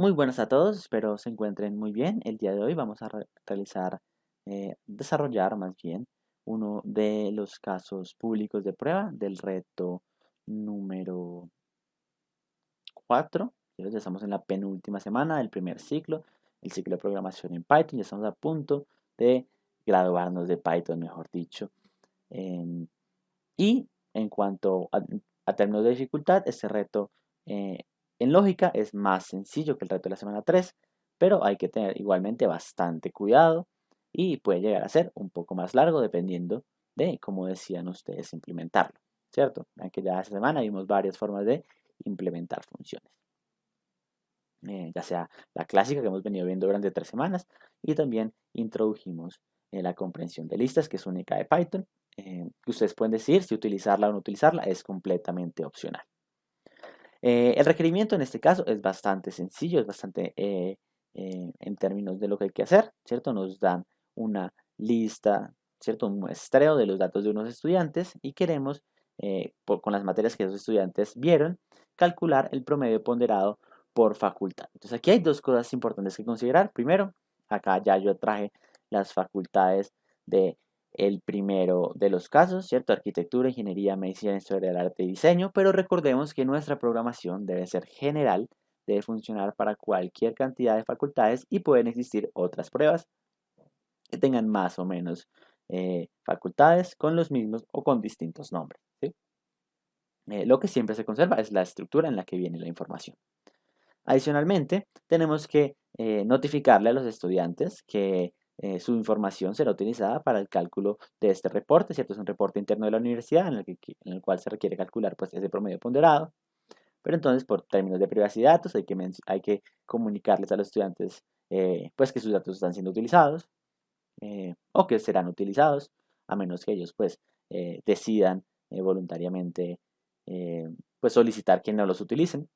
Muy buenas a todos, espero se encuentren muy bien. El día de hoy vamos a desarrollar más bien uno de los casos públicos de prueba del reto número 4. Ya estamos en la penúltima semana del primer ciclo, el ciclo de programación en Python. Ya estamos a punto de graduarnos de Python, mejor dicho. Em, y en cuanto a términos de dificultad, este reto eh, en lógica es más sencillo que el reto de la semana 3, pero hay que tener igualmente bastante cuidado y puede llegar a ser un poco más largo dependiendo de cómo decían ustedes implementarlo, ¿cierto? Aunque ya esta semana vimos varias formas de implementar funciones. Ya sea la clásica que hemos venido viendo durante 3 semanas y también introdujimos la comprensión de listas, que es única de Python, que ustedes pueden decidir si utilizarla o no utilizarla, es completamente opcional. El requerimiento en este caso es bastante sencillo, es bastante en términos de lo que hay que hacer, ¿cierto? Nos dan una lista, ¿cierto? Un muestreo de los datos de unos estudiantes y queremos, con las materias que esos estudiantes vieron, calcular el promedio ponderado por facultad. Entonces aquí hay dos cosas importantes que considerar. Primero, acá ya yo traje las facultades de el primero de los casos, ¿cierto? Arquitectura, ingeniería, medicina, historia del arte y diseño, pero recordemos que nuestra programación debe ser general, debe funcionar para cualquier cantidad de facultades y pueden existir otras pruebas que tengan más o menos facultades con los mismos o con distintos nombres, ¿sí? Lo que siempre se conserva es la estructura en la que viene la información. Adicionalmente, tenemos que notificarle a los estudiantes que su información será utilizada para el cálculo de este reporte, ¿cierto? Es un reporte interno de la universidad en el cual se requiere calcular pues, ese promedio ponderado. Pero entonces, por términos de privacidad de datos, hay que comunicarles a los estudiantes pues, que sus datos están siendo utilizados o que serán utilizados, a menos que ellos pues, decidan voluntariamente pues, solicitar que no los utilicen.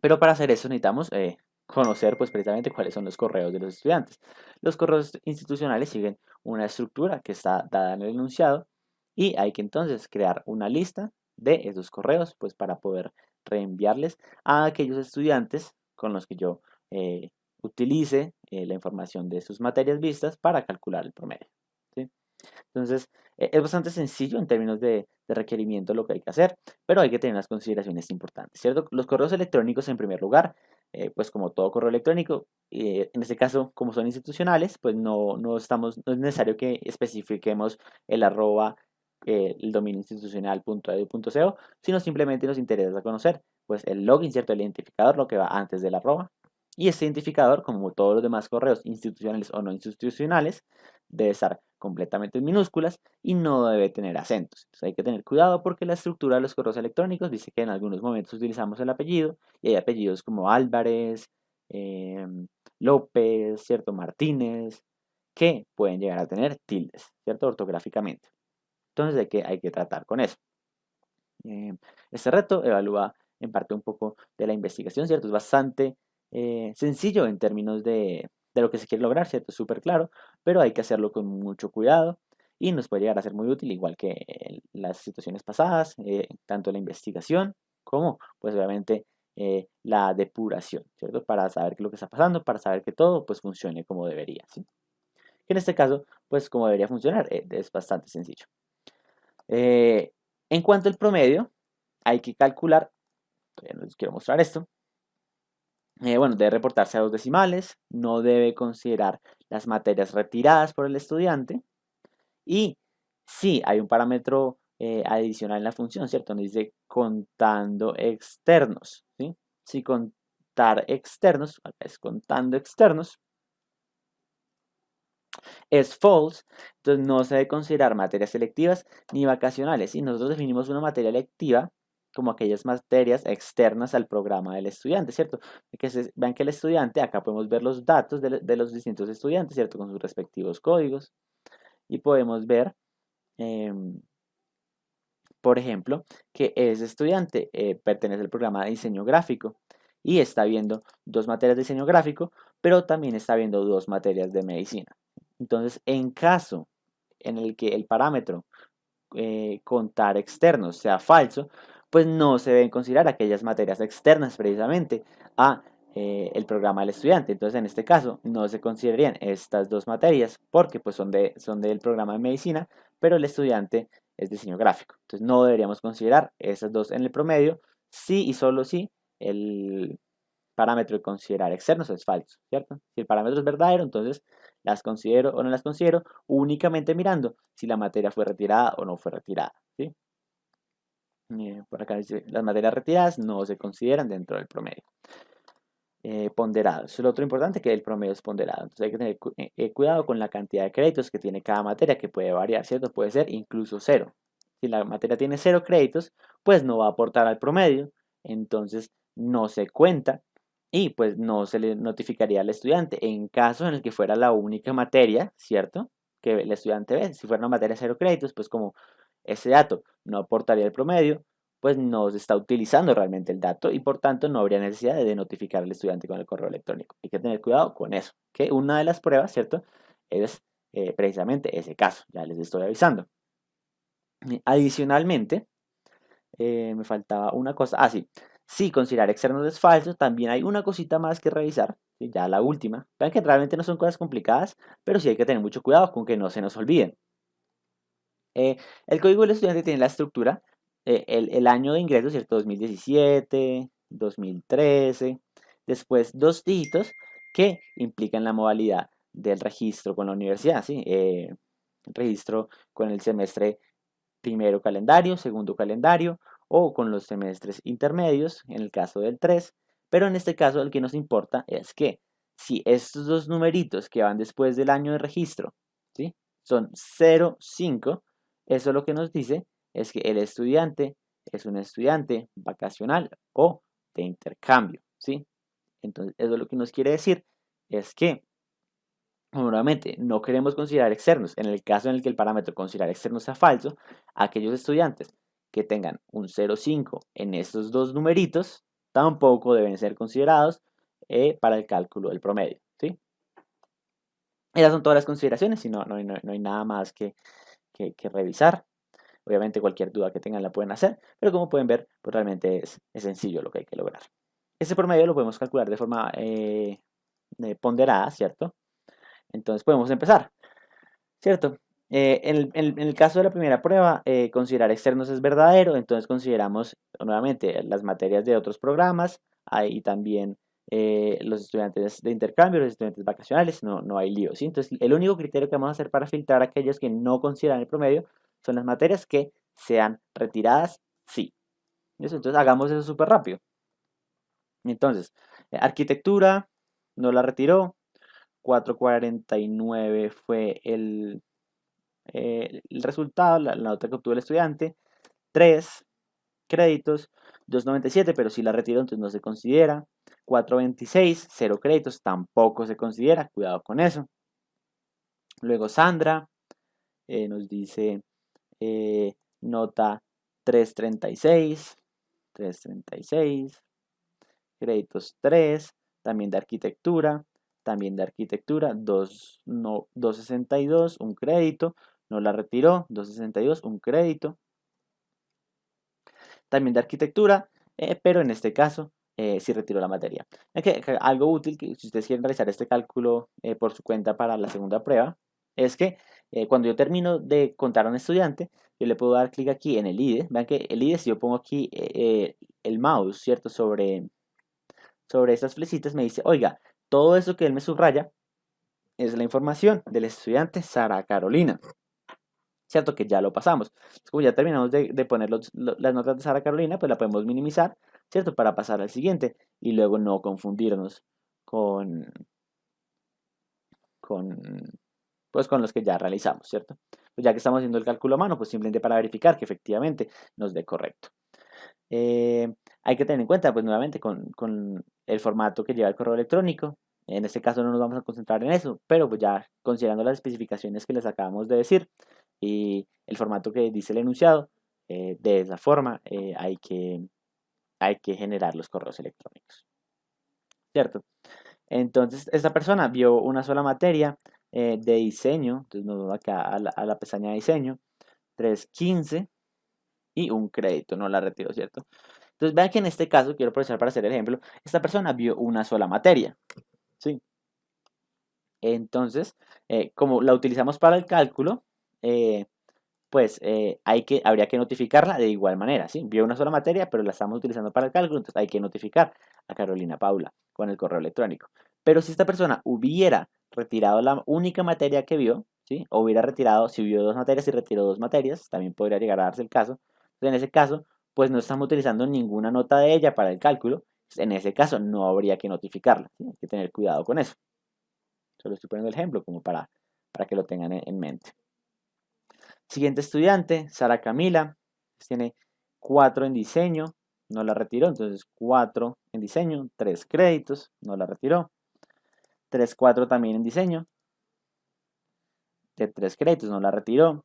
Pero para hacer eso necesitamos conocer pues precisamente cuáles son los correos de los estudiantes. Los correos institucionales siguen una estructura que está dada en el enunciado y hay que entonces crear una lista de esos correos pues para poder reenviarles a aquellos estudiantes con los que yo utilice la información de sus materias vistas para calcular el promedio, ¿sí? Entonces, es bastante sencillo en términos de requerimiento lo que hay que hacer, pero hay que tener unas consideraciones importantes, ¿cierto? Los correos electrónicos, en primer lugar, pues como todo correo electrónico, en este caso, como son institucionales, pues no es necesario que especifiquemos el arroba, el dominio institucional.edu.co, sino simplemente nos interesa conocer, pues el login, ¿cierto? El identificador, lo que va antes del arroba. Y este identificador, como todos los demás correos institucionales o no institucionales, debe estar completamente en minúsculas y no debe tener acentos. Entonces hay que tener cuidado porque la estructura de los correos electrónicos dice que en algunos momentos utilizamos el apellido y hay apellidos como Álvarez, eh, López, ¿cierto? Martínez, que pueden llegar a tener tildes, ¿cierto? Ortográficamente. Entonces hay que tratar con eso. Este reto evalúa en parte un poco de la investigación, ¿cierto? Es bastante sencillo en términos de lo que se quiere lograr, ¿cierto? Es súper claro, pero hay que hacerlo con mucho cuidado y nos puede llegar a ser muy útil, igual que en las situaciones pasadas, tanto la investigación como, pues obviamente, la depuración, ¿cierto? Para saber qué es lo que está pasando, para saber que todo, pues, funcione como debería, ¿sí? Que en este caso, pues, como debería funcionar, es bastante sencillo. Eh, en cuanto al promedio, hay que calcular, todavía no les quiero mostrar esto, bueno, debe reportarse a dos decimales, no debe considerar las materias retiradas por el estudiante y sí, hay un parámetro adicional en la función, ¿cierto? Nos dice contando externos, ¿sí? Si contar externos, acá es contando externos, es false, entonces no se debe considerar materias selectivas ni vacacionales. Y nosotros definimos una materia electiva como aquellas materias externas al programa del estudiante, ¿cierto? Vean que el estudiante, acá podemos ver los datos de los distintos estudiantes, ¿cierto? Con sus respectivos códigos. Y podemos ver, em, por ejemplo, que ese estudiante pertenece al programa de diseño gráfico y está viendo dos materias de diseño gráfico, pero también está viendo dos materias de medicina. Entonces, en caso en el que el parámetro contar externos sea falso, pues no se deben considerar aquellas materias externas precisamente a el programa del estudiante. Entonces, en este caso, no se considerarían estas dos materias porque pues, son del programa de medicina, pero el estudiante es diseño gráfico. Entonces, no deberíamos considerar esas dos en el promedio, si y solo si el parámetro de considerar externos es falso, ¿cierto? Si el parámetro es verdadero, entonces las considero o no las considero únicamente mirando si la materia fue retirada o no fue retirada, ¿sí? Por acá dice, las materias retiradas no se consideran dentro del promedio. Ponderado. Eso es lo otro importante, que el promedio es ponderado. Entonces hay que tener cuidado con la cantidad de créditos que tiene cada materia, que puede variar, ¿cierto? Puede ser incluso cero. Si la materia tiene 0 créditos, pues no va a aportar al promedio, entonces no se cuenta y pues no se le notificaría al estudiante. En caso en el que fuera la única materia, ¿cierto? Que el estudiante ve, si fuera una materia de 0 créditos, pues como ese dato no aportaría al promedio, pues no se está utilizando realmente el dato y por tanto no habría necesidad de notificar al estudiante con el correo electrónico. Hay que tener cuidado con eso, que una de las pruebas, ¿cierto? Es precisamente ese caso, ya les estoy avisando. Adicionalmente, me faltaba una cosa, sí, si considerar externos es falso, también hay una cosita más que revisar, ¿sí? Ya la última. Vean que realmente no son cosas complicadas, pero sí hay que tener mucho cuidado con que no se nos olviden. El código del estudiante tiene la estructura, el año de ingreso, ¿cierto? 2017, 2013, después dos dígitos que implican la modalidad del registro con la universidad, ¿sí? Registro con el semestre primero calendario, segundo calendario o con los semestres intermedios, en el caso del 3, pero en este caso el que nos importa es que si estos dos numeritos que van después del año de registro, ¿sí? Son 0, 5, eso lo que nos dice es que el estudiante es un estudiante vacacional o de intercambio, ¿sí? Entonces, eso lo que nos quiere decir es que, nuevamente, no queremos considerar externos. En el caso en el que el parámetro considerar externo sea falso, aquellos estudiantes que tengan un 0,5 en estos dos numeritos tampoco deben ser considerados para el cálculo del promedio, ¿sí? Esas son todas las consideraciones y no hay nada más que revisar. Obviamente cualquier duda que tengan la pueden hacer, pero como pueden ver, pues realmente es sencillo lo que hay que lograr. Ese promedio lo podemos calcular de forma ponderada, ¿cierto? Entonces podemos empezar, ¿cierto? En el caso de la primera prueba, considerar externos es verdadero, entonces consideramos nuevamente las materias de otros programas, y también los estudiantes de intercambio, los estudiantes vacacionales, no hay lío, ¿sí? Entonces el único criterio que vamos a hacer para filtrar a aquellos que no consideran el promedio son las materias que sean retiradas, sí. ¿Eso? Entonces hagamos eso súper rápido. Entonces, arquitectura no la retiró, 449 fue el resultado, la nota que obtuvo el estudiante, 3 créditos, 297, pero si la retiró, entonces no se considera, 426, 0 créditos, tampoco se considera, cuidado con eso. Luego Sandra nos dice nota 336, 336, créditos 3, también de arquitectura, 2, no, 262, un crédito, no la retiró, 262, un crédito. También de arquitectura, pero en este caso sí retiró la materia. Algo útil, que si ustedes quieren realizar este cálculo por su cuenta para la segunda prueba, es que cuando yo termino de contar a un estudiante, yo le puedo dar clic aquí en el IDE. Vean que el IDE, si yo pongo aquí el mouse, ¿cierto? Sobre estas flechitas, me dice, oiga, todo eso que él me subraya es la información del estudiante Sara Carolina. ¿Cierto? Que ya lo pasamos. Como ya terminamos de poner las notas de Sara Carolina, pues la podemos minimizar, ¿cierto? Para pasar al siguiente y luego no confundirnos con, con, pues con los que ya realizamos, ¿cierto? Pues ya que estamos haciendo el cálculo a mano, pues simplemente para verificar que efectivamente nos dé correcto. Hay que tener en cuenta, pues nuevamente, con el formato que lleva el correo electrónico. En este caso no nos vamos a concentrar en eso, pero pues ya considerando las especificaciones que les acabamos de decir y el formato que dice el enunciado, de esa forma hay que generar los correos electrónicos, ¿cierto? Entonces, esta persona vio una sola materia de diseño, entonces nos vamos acá a la pestaña de diseño, 315 y un crédito, no la retiro, ¿cierto? Entonces vean que en este caso, quiero aprovechar para hacer el ejemplo, esta persona vio una sola materia, ¿sí? Entonces, como la utilizamos para el cálculo, pues habría que notificarla de igual manera, ¿sí? Vio una sola materia, pero la estamos utilizando para el cálculo, entonces hay que notificar a Carolina Paula con el correo electrónico. Pero si esta persona hubiera retirado la única materia que vio, ¿sí? O hubiera retirado, si vio dos materias y retiró dos materias, también podría llegar a darse el caso. Entonces, en ese caso, pues no estamos utilizando ninguna nota de ella para el cálculo. En ese caso, no habría que notificarla, ¿sí? Hay que tener cuidado con eso. Solo estoy poniendo el ejemplo como para que lo tengan en mente. Siguiente estudiante, Sara Camila, tiene 4 en diseño, no la retiró, entonces 4 en diseño, 3 créditos, no la retiró. 3, 4 también en diseño, de 3 créditos, no la retiró.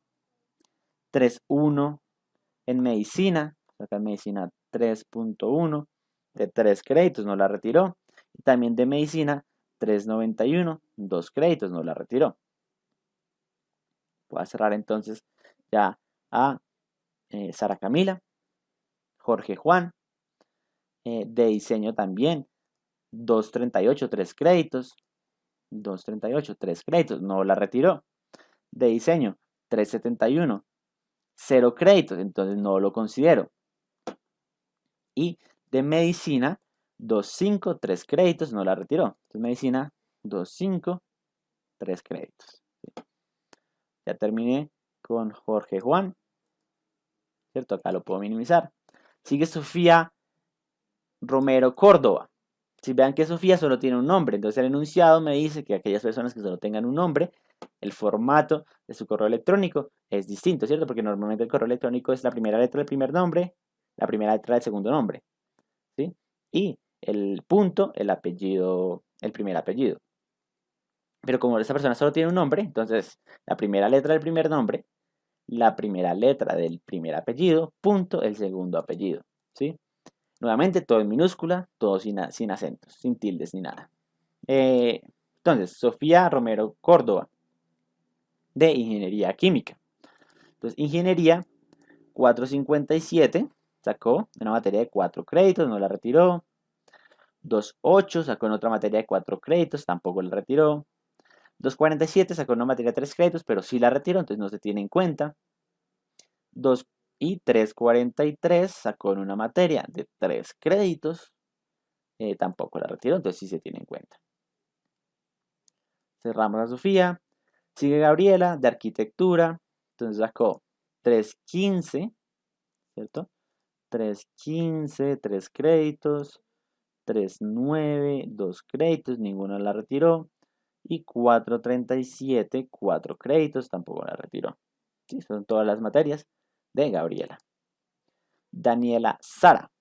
3, 1 en medicina, acá en medicina 3.1, de 3 créditos, no la retiró. Y también de medicina 3.91, 2 créditos, no la retiró. Voy a cerrar entonces ya a Sara Camila, Jorge Juan, de diseño también, 2.38, 3 créditos, 2.38, 3 créditos, no la retiró. De diseño, 3.71, 0 créditos, entonces no lo considero. Y de medicina, 2.5, 3 créditos, no la retiró. Entonces medicina, 2.5, 3 créditos. Ya terminé con Jorge Juan, ¿cierto? Acá lo puedo minimizar. Sigue Sofía Romero Córdoba. Si vean que Sofía solo tiene un nombre, entonces el enunciado me dice que aquellas personas que solo tengan un nombre, el formato de su correo electrónico es distinto, ¿cierto? Porque normalmente el correo electrónico es la primera letra del primer nombre, la primera letra del segundo nombre, ¿sí? Y el punto, el apellido, el primer apellido. Pero como esa persona solo tiene un nombre, entonces la primera letra del primer nombre, la primera letra del primer apellido, punto, el segundo apellido, ¿sí? Nuevamente, todo en minúscula, todo sin acentos, sin tildes ni nada. Entonces, Sofía Romero Córdoba, de Ingeniería Química. Entonces, Ingeniería 457, sacó una materia de 4 créditos, no la retiró. 2.8 sacó en otra materia de 4 créditos, tampoco la retiró. 2.47 sacó una materia de 3 créditos, pero sí la retiró, entonces no se tiene en cuenta. 2 y 3.43 sacó en una materia de 3 créditos, tampoco la retiró, entonces sí se tiene en cuenta. Cerramos a Sofía. Sigue Gabriela de arquitectura. Entonces sacó 3.15, ¿cierto? 3.15, 3 créditos. 3.9, 2 créditos, ninguna la retiró. Y 4.37, 4 créditos, tampoco la retiró. ¿Sí? Son todas las materias de Gabriela. Daniela Sara,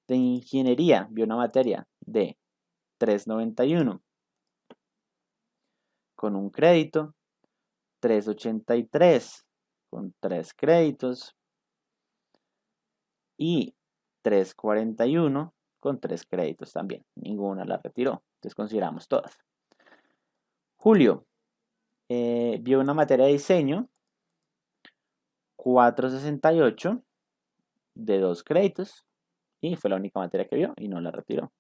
de ingeniería, vio una materia de 3.91 con un crédito. 3.83 con 3 créditos y 3.41 con 3 créditos también. Ninguna la retiró. Entonces consideramos todas. Julio vio una materia de diseño 4.68 de 2 créditos y fue la única materia que vio y no la retiró.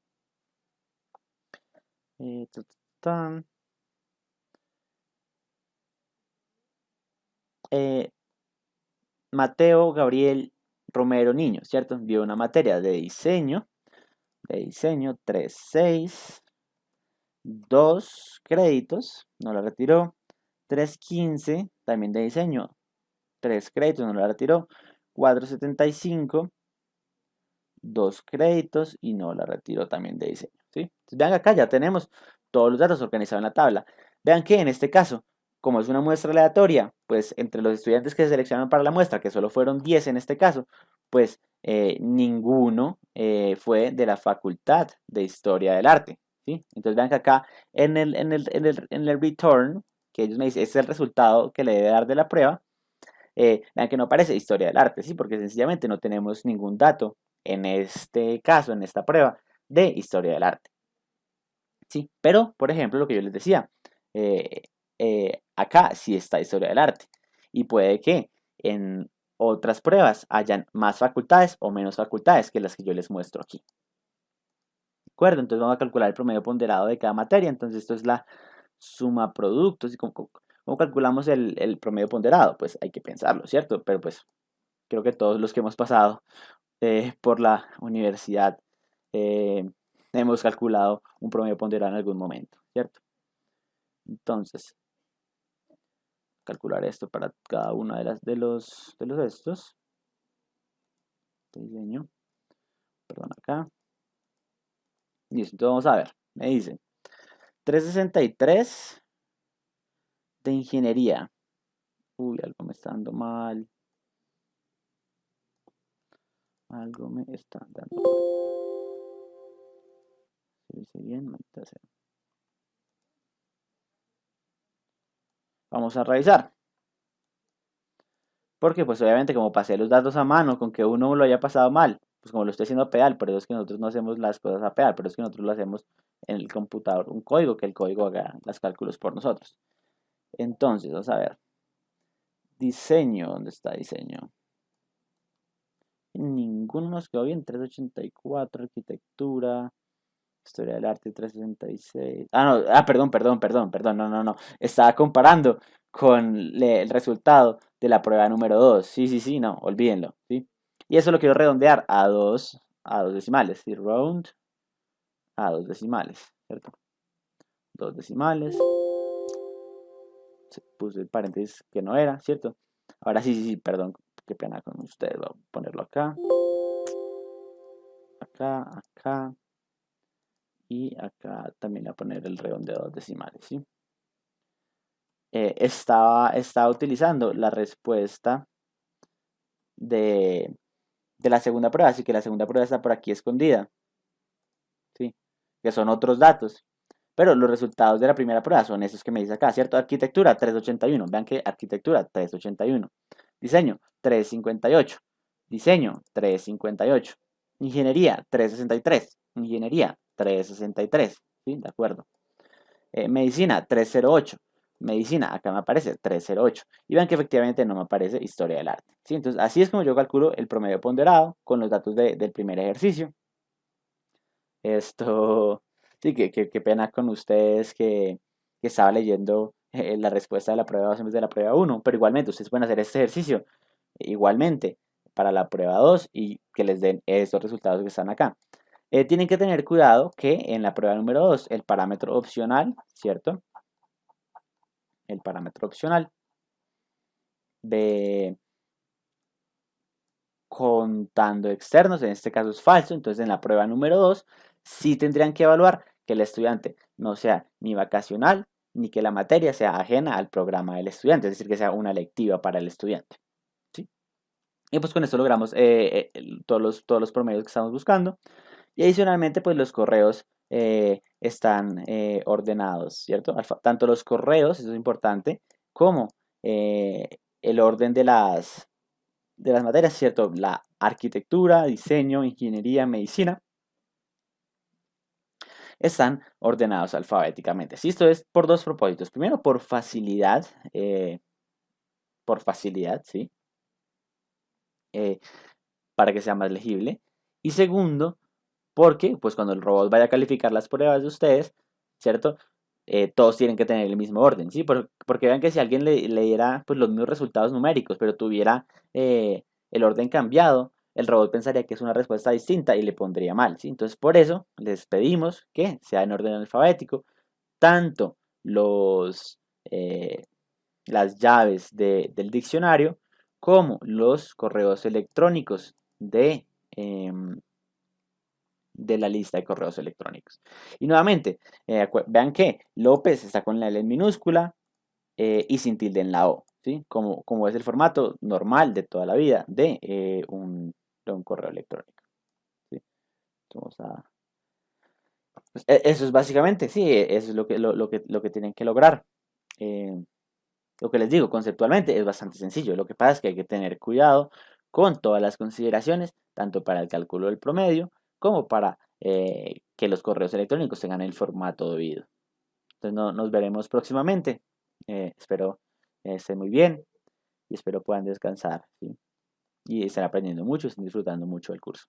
Mateo Gabriel Romero Niño, ¿cierto? Vio una materia de diseño 3.6, 2 créditos, no la retiró. 3.15, también de diseño, 3 créditos, no la retiró. 4.75, 2 créditos y no la retiró también de diseño, ¿sí? Entonces, vean acá, ya tenemos todos los datos organizados en la tabla. Vean que en este caso, como es una muestra aleatoria, pues entre los estudiantes que se seleccionaron para la muestra, que solo fueron 10 en este caso, pues ninguno fue de la Facultad de Historia del Arte, ¿sí? Entonces vean que acá en el return, que ellos me dicen, este es el resultado que le debe dar de la prueba, vean que no aparece Historia del Arte, ¿sí? Porque sencillamente no tenemos ningún dato en este caso, en esta prueba, de Historia del Arte, ¿sí? Pero, por ejemplo, lo que yo les decía, acá sí está Historia del Arte. Y puede que en otras pruebas hayan más facultades o menos facultades que las que yo les muestro aquí. ¿De acuerdo? Entonces vamos a calcular el promedio ponderado de cada materia. Entonces esto es la suma productos. ¿Y cómo calculamos el promedio ponderado? Pues hay que pensarlo, ¿cierto? Pero pues creo que todos los que hemos pasado por la universidad eh, hemos calculado un promedio ponderado en algún momento, ¿cierto? Entonces, calcular esto para cada una de los estos. Diseño, perdón, acá. Listo, entonces vamos a ver. Me dice 363 de ingeniería. Uy, algo me está dando mal. Algo me está dando mal. ¿Se dice bien? Maldita sea. Vamos a revisar. Porque pues obviamente como pasé los datos a mano, con que uno lo haya pasado mal, pues como lo estoy haciendo a pedal, por eso es que nosotros no hacemos las cosas a pedal, pero es que nosotros lo hacemos en el computador, un código, que el código haga los cálculos por nosotros. Entonces, vamos a ver. Diseño, ¿dónde está diseño? Ninguno nos quedó bien. 384, arquitectura, historia del arte 366. No, perdón, no. Estaba comparando con el resultado de la prueba número 2. Sí, no, olvídenlo, ¿sí? Y eso lo quiero redondear a dos decimales, ¿sí? Round a dos decimales, ¿cierto? Dos decimales. Se puse el paréntesis que no era, ¿cierto? Ahora sí, perdón, qué pena con ustedes. Voy a ponerlo acá, acá. Y acá también voy a poner el redondeo a dos decimales, ¿sí? Estaba utilizando la respuesta de, de la segunda prueba, así que la segunda prueba está por aquí escondida, ¿sí? Que son otros datos. Pero los resultados de la primera prueba son esos que me dice acá, ¿cierto? Arquitectura 381. Vean que arquitectura 381. Diseño 358. Diseño 358. Ingeniería 363. Ingeniería 363. ¿Sí? De acuerdo. Medicina 308. Medicina, acá me aparece 308. Y vean que efectivamente no me aparece historia del arte. ¿Sí? Entonces, así es como yo calculo el promedio ponderado con los datos del primer ejercicio. Esto, sí, qué pena con ustedes que estaba leyendo la respuesta de la prueba 2 en vez de la prueba 1, pero igualmente ustedes pueden hacer este ejercicio igualmente para la prueba 2 y que les den estos resultados que están acá. Tienen que tener cuidado que en la prueba número 2 el parámetro opcional, ¿cierto? El parámetro opcional de contando externos, en este caso es falso, entonces en la prueba número 2 sí tendrían que evaluar que el estudiante no sea ni vacacional ni que la materia sea ajena al programa del estudiante, es decir, que sea una electiva para el estudiante. ¿Sí? Y pues con esto logramos todos los promedios que estamos buscando. Y adicionalmente, pues los correos están ordenados, ¿cierto? Tanto los correos, eso es importante, como el orden de las materias, ¿cierto? La arquitectura, diseño, ingeniería, medicina, están ordenados alfabéticamente. ¿Sí? Esto es por dos propósitos. Primero, por facilidad, ¿sí? Para que sea más legible. Y segundo, porque pues cuando el robot vaya a calificar las pruebas de ustedes, ¿cierto? Todos tienen que tener el mismo orden, ¿sí? Porque vean que si alguien le diera pues, los mismos resultados numéricos, pero tuviera el orden cambiado, el robot pensaría que es una respuesta distinta y le pondría mal, ¿sí? Entonces por eso les pedimos que sea en orden alfabético, tanto eh, las llaves del diccionario como los correos electrónicos em, de la lista de correos electrónicos. Y nuevamente, vean que López está con la L en minúscula y sin tilde en la O, ¿sí? Como es el formato normal de toda la vida de un correo electrónico. ¿Sí? Vamos a, pues, eso es básicamente, sí, eso es lo que tienen que lograr. Eh, lo que les digo, conceptualmente es bastante sencillo. Lo que pasa es que hay que tener cuidado con todas las consideraciones, tanto para el cálculo del promedio como para que los correos electrónicos tengan el formato debido. Entonces nos veremos próximamente. Espero estén muy bien y espero puedan descansar, ¿sí? y están aprendiendo mucho, están disfrutando mucho del curso.